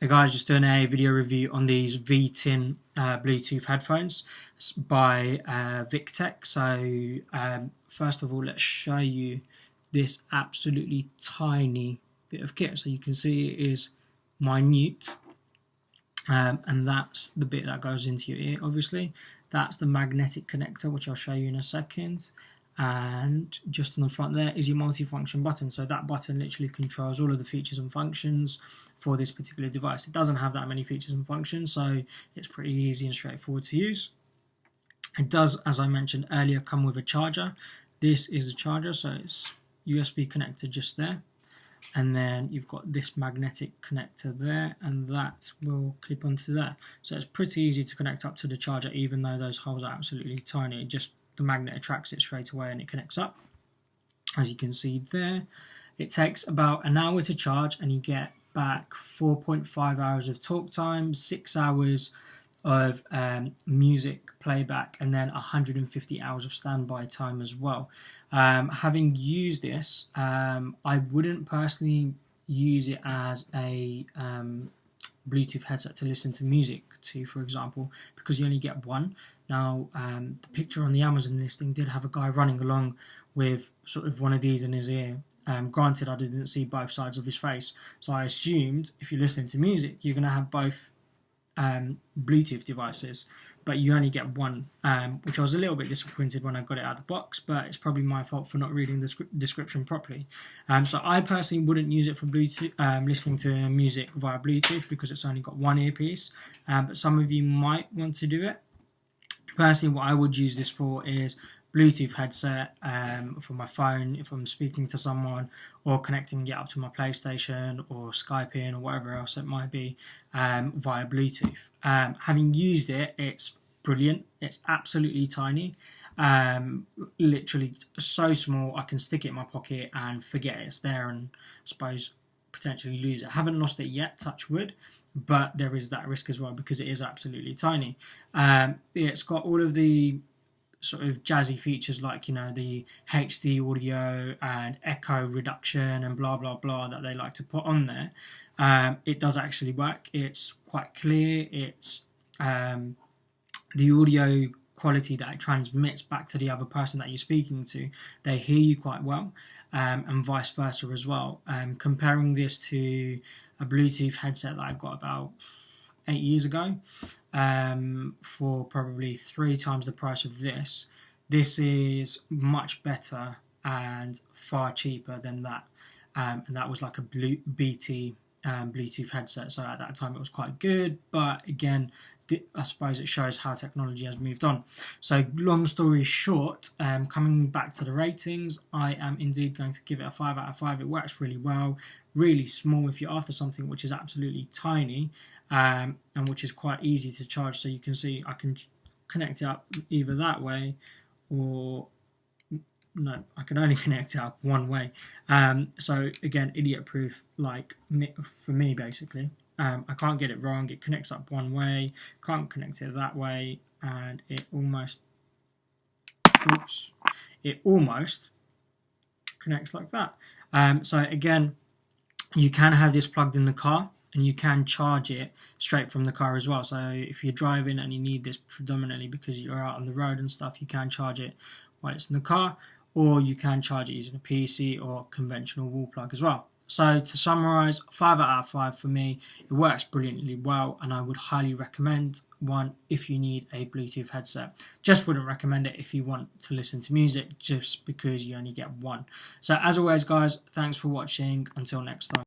Hey guys, just doing a video review on these VicTsing Bluetooth headphones by VicTsing. So first of all, let's show you this absolutely tiny bit of kit. So you can see it is minute, and that's the bit that goes into your ear, obviously. That's the magnetic connector, which I'll show you in a second. And just on the front there is your multifunction button. So that button literally controls all of the features and functions for this particular device. It doesn't have that many features and functions, so it's pretty easy and straightforward to use. It does, as I mentioned earlier, come with a charger. This is a charger, so it's USB connector just there. And then you've got this magnetic connector there, and that will clip onto there. So it's pretty easy to connect up to the charger, even though those holes are absolutely tiny. The magnet attracts it straight away and it connects up, as you can see there. It takes about an hour to charge, and you get back 4.5 hours of talk time, 6 hours of music playback, and then 150 hours of standby time as well. Having used this, I wouldn't personally use it as a Bluetooth headset to listen to music to, for example, because you only get one. Now, the picture on the Amazon listing did have a guy running along with sort of one of these in his ear. Granted, I didn't see both sides of his face, so I assumed if you're listening to music, you're going to have both Bluetooth devices, but you only get one, which I was a little bit disappointed when I got it out of the box, but it's probably my fault for not reading the description properly. So I personally wouldn't use it for Bluetooth, listening to music via Bluetooth, because it's only got one earpiece, but some of you might want to do it. Personally, what I would use this for is Bluetooth headset for my phone if I'm speaking to someone, or connecting it up to my PlayStation or skyping or whatever else it might be via Bluetooth. Having used it, it's brilliant. It's absolutely tiny, literally so small. I can stick it in my pocket and forget it's there, and I suppose potentially lose it. I haven't lost it yet, touch wood, but there is that risk as well because it is absolutely tiny. It's got all of the sort of jazzy features like, you know, the HD audio and echo reduction and blah blah blah that they like to put on there. It does actually work. It's quite clear. It's the audio quality that it transmits back to the other person that you're speaking to, they hear you quite well, and vice versa as well. Comparing this to a Bluetooth headset that I got about 8 years ago, for probably 3 times the price of this, this is much better and far cheaper than that, and that was like a BT Bluetooth headset. So at that time it was quite good, but again, I suppose it shows how technology has moved on. So long story short, coming back to the ratings, I am indeed going to give it a 5 out of 5. It works really well, really small if you're after something which is absolutely tiny, and which is quite easy to charge. So you can see I can connect it up either that way, or no, I can only connect it up one way. So again, idiot proof, like for me basically. I can't get it wrong. It connects up one way, can't connect it that way, and it almost connects like that. So again, you can have this plugged in the car, and you can charge it straight from the car as well. So if you're driving and you need this predominantly because you're out on the road and stuff, you can charge it while it's in the car, or you can charge it using a PC or conventional wall plug as well. So to summarize, 5 out of 5 for me. It works brilliantly well, and I would highly recommend one if you need a Bluetooth headset. Just wouldn't recommend it if you want to listen to music, just because you only get one. So as always guys, thanks for watching. Until next time.